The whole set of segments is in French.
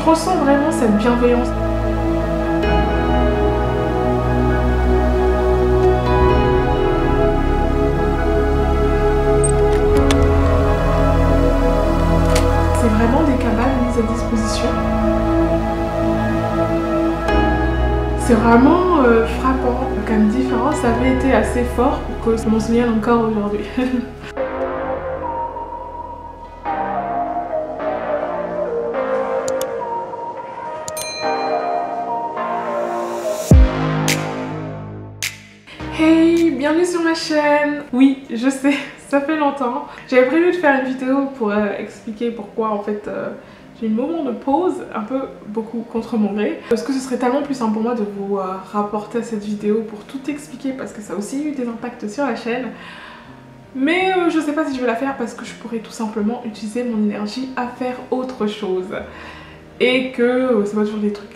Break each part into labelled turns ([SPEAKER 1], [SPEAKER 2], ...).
[SPEAKER 1] ressens vraiment cette bienveillance. C'est vraiment des cabanes mises à disposition. C'est vraiment frappant comme différence, ça avait été assez fort pour que je m'en souvienne encore aujourd'hui. Hey, bienvenue sur ma chaîne. Oui, je sais, ça fait longtemps. J'avais prévu de faire une vidéo pour expliquer pourquoi en fait j'ai eu un moment de pause, un peu beaucoup contre mon gré. Parce que ce serait tellement plus simple pour moi de vous rapporter à cette vidéo pour tout expliquer parce que ça a aussi eu des impacts sur la chaîne. Mais je sais pas si je vais la faire parce que je pourrais tout simplement utiliser mon énergie à faire autre chose. Et que c'est pas toujours des trucs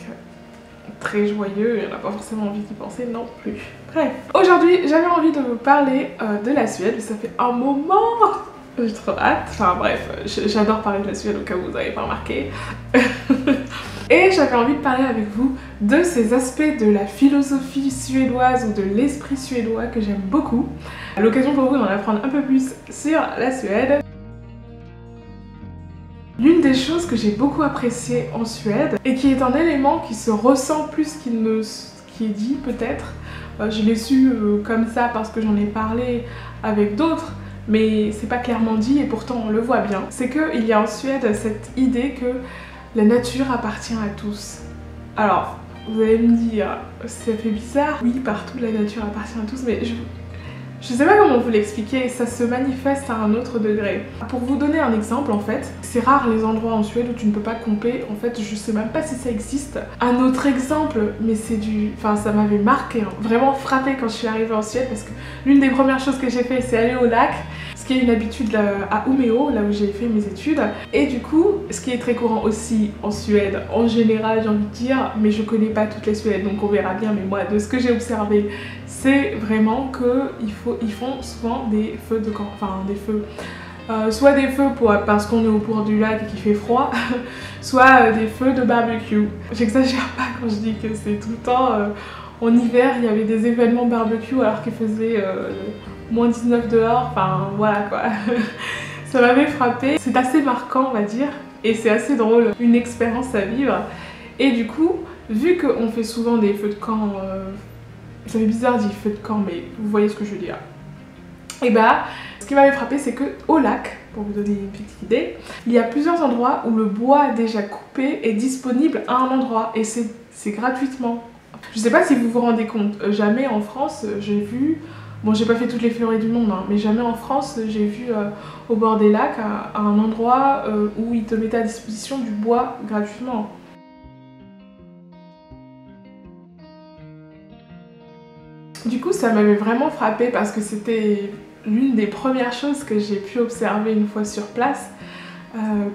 [SPEAKER 1] très joyeux, on n'a pas forcément envie d'y penser non plus. Bref, aujourd'hui j'avais envie de vous parler de la Suède, ça fait un moment, j'ai trop hâte, enfin bref, j'adore parler de la Suède au cas où vous n'avez pas remarqué. Et j'avais envie de parler avec vous de ces aspects de la philosophie suédoise ou de l'esprit suédois que j'aime beaucoup. À l'occasion pour vous d'en apprendre un peu plus sur la Suède. L'une des choses que j'ai beaucoup appréciées en Suède et qui est un élément qui se ressent plus qu'il ne qui est dit peut-être, je l'ai su comme ça parce que j'en ai parlé avec d'autres, mais c'est pas clairement dit et pourtant on le voit bien, c'est qu'il y a en Suède cette idée que la nature appartient à tous. Alors, vous allez me dire, ça fait bizarre, oui partout la nature appartient à tous, mais je sais pas comment vous l'expliquer, ça se manifeste à un autre degré. Pour vous donner un exemple en fait, c'est rare les endroits en Suède où tu ne peux pas camper, en fait je sais même pas si ça existe. Un autre exemple, mais c'est du... Enfin ça m'avait marqué, hein, vraiment frappé quand je suis arrivée en Suède parce que l'une des premières choses que j'ai fait c'est aller au lac, ce qui est une habitude à Umeå, là où j'ai fait mes études. Et du coup, ce qui est très courant aussi en Suède, en général j'ai envie de dire, mais je connais pas toutes les Suèdes donc on verra bien, mais moi de ce que j'ai observé, c'est vraiment qu'ils font souvent des feux de camp, enfin des feux, soit des feux parce qu'on est au bord du lac et qu'il fait froid, soit des feux de barbecue. J'exagère pas quand je dis que c'est tout le temps, en hiver il y avait des événements barbecue alors qu'il faisait moins 19 dehors, enfin voilà quoi. Ça m'avait frappé, c'est assez marquant on va dire, et c'est assez drôle, une expérience à vivre. Et du coup, vu qu'on fait souvent des feux de camp, ça fait bizarre dire feu de camp, mais vous voyez ce que je veux dire. Et bah, ce qui m'avait frappé, c'est que au lac, pour vous donner une petite idée, il y a plusieurs endroits où le bois déjà coupé est disponible à un endroit et c'est gratuitement. Je sais pas si vous vous rendez compte, jamais en France j'ai vu, bon j'ai pas fait toutes les forêts du monde, hein, mais jamais en France j'ai vu au bord des lacs à un endroit où ils te mettaient à disposition du bois gratuitement. Du coup ça m'avait vraiment frappée parce que c'était l'une des premières choses que j'ai pu observer une fois sur place,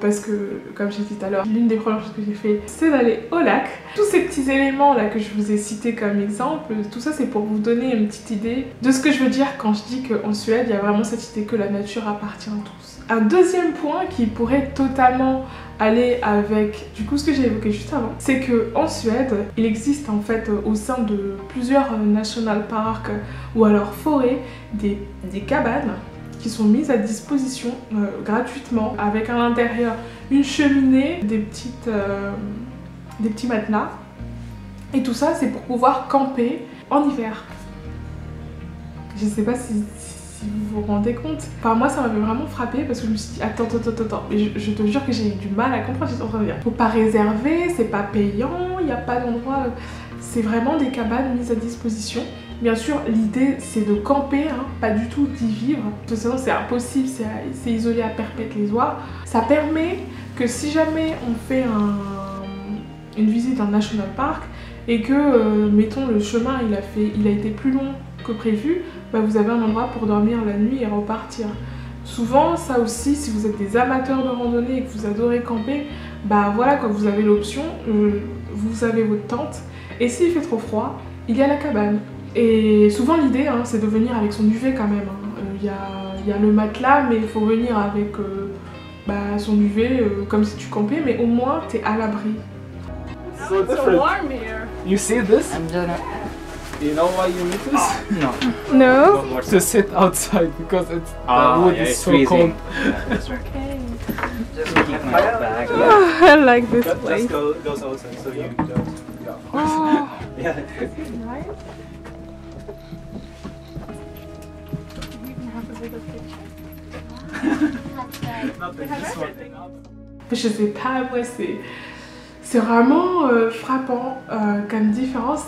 [SPEAKER 1] parce que comme j'ai dit tout à l'heure, l'une des premières choses que j'ai fait c'est d'aller au lac. Tous ces petits éléments là que je vous ai cités comme exemple, tout ça c'est pour vous donner une petite idée de ce que je veux dire quand je dis qu'en Suède il y a vraiment cette idée que la nature appartient à tous. Un deuxième point qui pourrait totalement aller avec du coup ce que j'ai évoqué juste avant, c'est que en Suède il existe en fait au sein de plusieurs national parks ou alors forêts des cabanes qui sont mises à disposition gratuitement avec à l'intérieur une cheminée, des petits matelas, et tout ça c'est pour pouvoir camper en hiver. Je sais pas si vous vous rendez compte. Enfin moi ça m'avait vraiment frappé parce que je me suis dit attends, mais je te jure que j'ai eu du mal à comprendre, j'étais en train de dire faut pas réserver, c'est pas payant, il n'y a pas d'endroit, c'est vraiment des cabanes mises à disposition. Bien sûr l'idée c'est de camper, hein, pas du tout d'y vivre, de toute façon c'est impossible, c'est isolé à perpète-les-oies. Ça permet que si jamais on fait une visite d'un national park et que mettons le chemin il a été plus long que prévu, bah vous avez un endroit pour dormir la nuit et repartir. Souvent ça aussi, si vous êtes des amateurs de randonnée et que vous adorez camper, bah voilà quoi, vous avez l'option, vous avez votre tente et s'il fait trop froid, il y a la cabane. Et souvent l'idée hein, c'est de venir avec son duvet quand même, il y a le matelas mais il faut venir avec son duvet comme si tu campais, mais au moins t'es à l'abri.
[SPEAKER 2] so different.
[SPEAKER 1] warm here.
[SPEAKER 2] You see this?
[SPEAKER 3] I'm gonna...
[SPEAKER 2] You know why you need this?
[SPEAKER 3] No.
[SPEAKER 1] No?
[SPEAKER 2] To sit outside because it's the wood is so
[SPEAKER 3] freezing.
[SPEAKER 2] cold.
[SPEAKER 3] Yeah, that's right.
[SPEAKER 1] Okay.
[SPEAKER 3] Just keep my bag.
[SPEAKER 1] Oh, I like this place.
[SPEAKER 4] Just goes outside so you don't.
[SPEAKER 1] Oh,
[SPEAKER 4] Yeah.
[SPEAKER 1] nice. We even have a little kitchen.
[SPEAKER 4] Nothing, just sorting out.
[SPEAKER 1] Je sais pas, moi c'est vraiment frappant comme différence.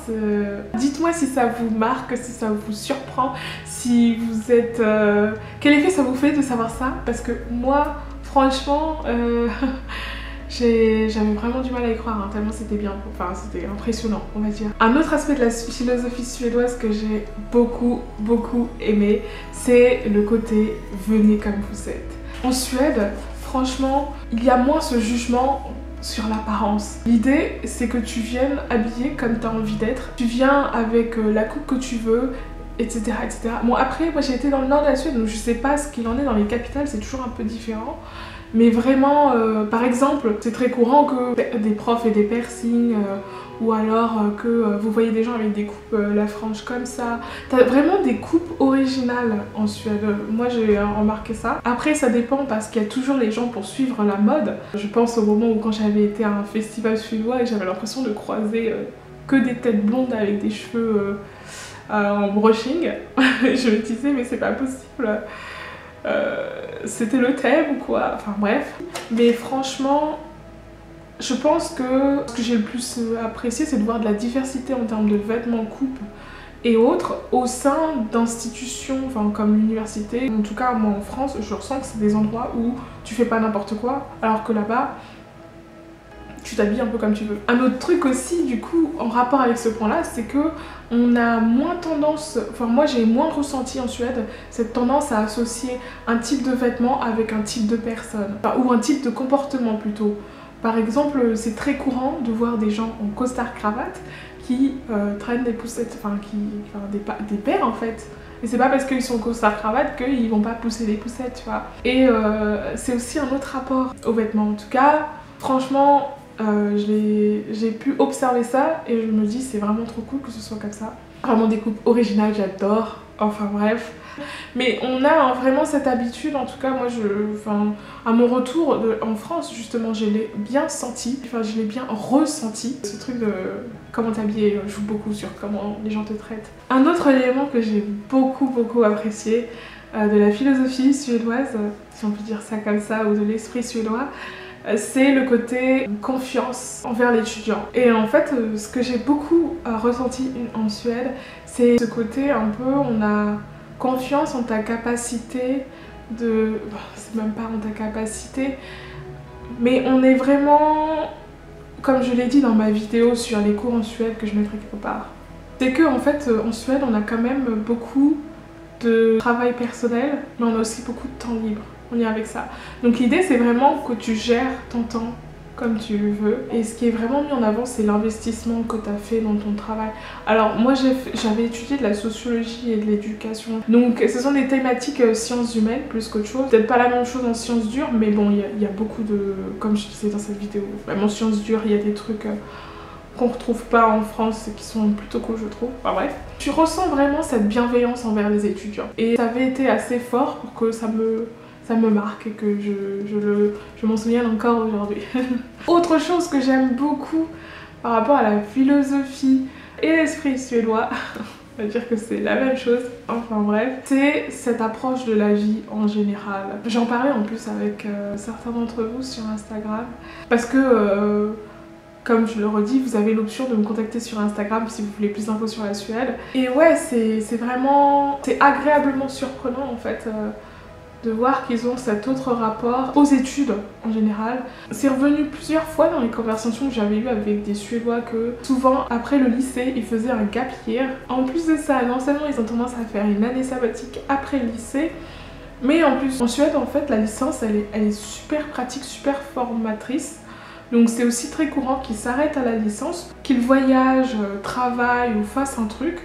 [SPEAKER 1] Dites-moi si ça vous marque, si ça vous surprend, si vous êtes... quel effet ça vous fait de savoir ça? Parce que moi, franchement, j'avais vraiment du mal à y croire, hein, tellement c'était bien, enfin c'était impressionnant, on va dire. Un autre aspect de la philosophie suédoise que j'ai beaucoup aimé, c'est le côté « venez comme vous êtes ». En Suède, franchement, il y a moins ce jugement sur l'apparence. L'idée, c'est que tu viennes habillé comme tu as envie d'être. Tu viens avec la coupe que tu veux, etc., etc. Bon, après, moi j'ai été dans le nord de la Suède, donc je sais pas ce qu'il en est dans les capitales, c'est toujours un peu différent. Mais vraiment, par exemple, c'est très courant que des profs aient des piercings, ou alors que vous voyez des gens avec des coupes la frange comme ça. T'as vraiment des coupes originales en Suède. Moi j'ai remarqué ça. Après ça dépend parce qu'il y a toujours les gens pour suivre la mode. Je pense au moment où quand j'avais été à un festival suédois et j'avais l'impression de croiser que des têtes blondes avec des cheveux en brushing. Je me disais mais c'est pas possible. C'était le thème ou quoi, enfin bref. Mais franchement, je pense que ce que j'ai le plus apprécié, c'est de voir de la diversité en termes de vêtements, coupes et autres au sein d'institutions, enfin comme l'université. En tout cas, moi en France, je ressens que c'est des endroits où tu fais pas n'importe quoi, alors que là-bas, tu t'habilles un peu comme tu veux. Un autre truc aussi, du coup, en rapport avec ce point-là, c'est que on a moins tendance, enfin moi j'ai moins ressenti en Suède cette tendance à associer un type de vêtement avec un type de personne, enfin, ou un type de comportement plutôt. Par exemple, c'est très courant de voir des gens en costard-cravate qui traînent des poussettes, enfin des paires en fait. Et c'est pas parce qu'ils sont en costard-cravate qu'ils vont pas pousser des poussettes, tu vois. Et c'est aussi un autre rapport aux vêtements. En tout cas, franchement, j'ai pu observer ça et je me dis c'est vraiment trop cool que ce soit comme ça. Vraiment des coupes originales, j'adore. Enfin bref. Mais on a vraiment cette habitude, en tout cas moi à mon retour en France justement je l'ai bien senti, enfin je l'ai bien ressenti. Ce truc de comment t'habiller joue beaucoup sur comment les gens te traitent. Un autre élément que j'ai beaucoup apprécié de la philosophie suédoise, si on peut dire ça comme ça, ou de l'esprit suédois, c'est le côté confiance envers l'étudiant. Et en fait, ce que j'ai beaucoup ressenti en Suède, c'est ce côté un peu, on a confiance en ta capacité de... Bon, c'est même pas en ta capacité, mais on est vraiment, comme je l'ai dit dans ma vidéo sur les cours en Suède que je mettrai quelque part, c'est que en fait, en Suède, on a quand même beaucoup de travail personnel, mais on a aussi beaucoup de temps libre. On y est avec ça. Donc l'idée c'est vraiment que tu gères ton temps comme tu veux. Et ce qui est vraiment mis en avant, c'est l'investissement que tu as fait dans ton travail. Alors moi j'avais étudié de la sociologie et de l'éducation. Donc ce sont des thématiques sciences humaines plus qu'autre chose. Peut-être pas la même chose en sciences dures, mais bon il y a beaucoup de... Comme je disais dans cette vidéo, même en sciences dures il y a des trucs qu'on retrouve pas en France et qui sont plutôt cool je trouve. Enfin bref. Tu ressens vraiment cette bienveillance envers les étudiants. Et ça avait été assez fort pour que ça me marque et que je m'en souviens encore aujourd'hui. Autre chose que j'aime beaucoup par rapport à la philosophie et l'esprit suédois, on va dire que c'est la même chose, enfin bref, c'est cette approche de la vie en général. J'en parlais en plus avec certains d'entre vous sur Instagram, parce que comme je le redis, vous avez l'option de me contacter sur Instagram si vous voulez plus d'infos sur la Suède. Et ouais, c'est vraiment... c'est agréablement surprenant en fait de voir qu'ils ont cet autre rapport aux études en général. C'est revenu plusieurs fois dans les conversations que j'avais eues avec des Suédois que souvent après le lycée ils faisaient un gap year. En plus de ça, non seulement ils ont tendance à faire une année sabbatique après le lycée, mais en plus en Suède en fait la licence elle est super pratique, super formatrice. Donc c'est aussi très courant qu'ils s'arrêtent à la licence, qu'ils voyagent, travaillent ou fassent un truc.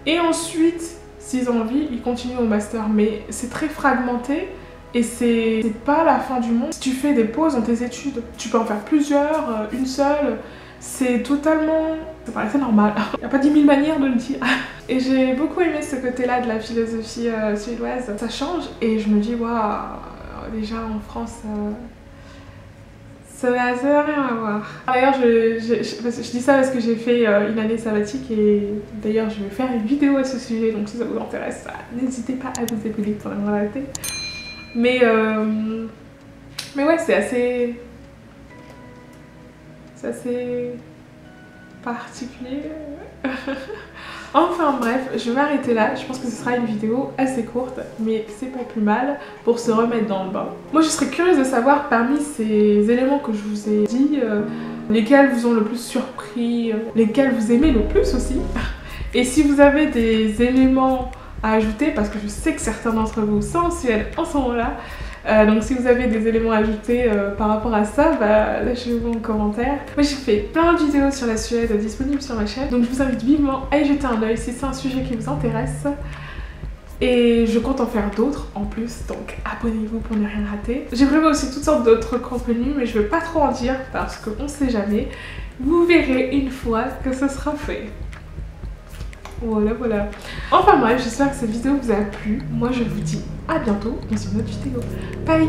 [SPEAKER 1] Et ensuite, s'ils ont envie, ils continuent au master. Mais c'est très fragmenté et c'est pas la fin du monde. Si tu fais des pauses dans tes études, tu peux en faire plusieurs, une seule. c'est totalement... ça paraissait normal. Il n'y a pas 10 000 manières de le dire. Et j'ai beaucoup aimé ce côté-là de la philosophie suédoise. Ça change et je me dis, waouh, déjà en France, ça n'a rien à voir. D'ailleurs, je dis ça parce que j'ai fait une année sabbatique et d'ailleurs, je vais faire une vidéo à ce sujet. Donc si ça vous intéresse, n'hésitez pas à vous abonner pour la rater. Mais ouais, c'est assez particulier. Enfin bref, je vais m'arrêter là. Je pense que ce sera une vidéo assez courte, mais c'est pas plus mal pour se remettre dans le bain. Moi, je serais curieuse de savoir parmi ces éléments que je vous ai dit, lesquels vous ont le plus surpris, lesquels vous aimez le plus aussi. Et si vous avez des éléments à ajouter, parce que je sais que certains d'entre vous sont en Suède en ce moment-là, donc si vous avez des éléments à ajouter par rapport à ça, lâchez-vous en commentaire. Moi j'ai fait plein de vidéos sur la Suède disponibles sur ma chaîne, donc je vous invite vivement à y jeter un oeil si c'est un sujet qui vous intéresse. Et je compte en faire d'autres en plus, donc abonnez-vous pour ne rien rater. J'ai prévu aussi toutes sortes d'autres contenus, mais je ne veux pas trop en dire parce qu'on ne sait jamais. Vous verrez une fois que ce sera fait. Voilà. Enfin bref, j'espère que cette vidéo vous a plu. Moi je vous dis à bientôt dans une autre vidéo. Bye!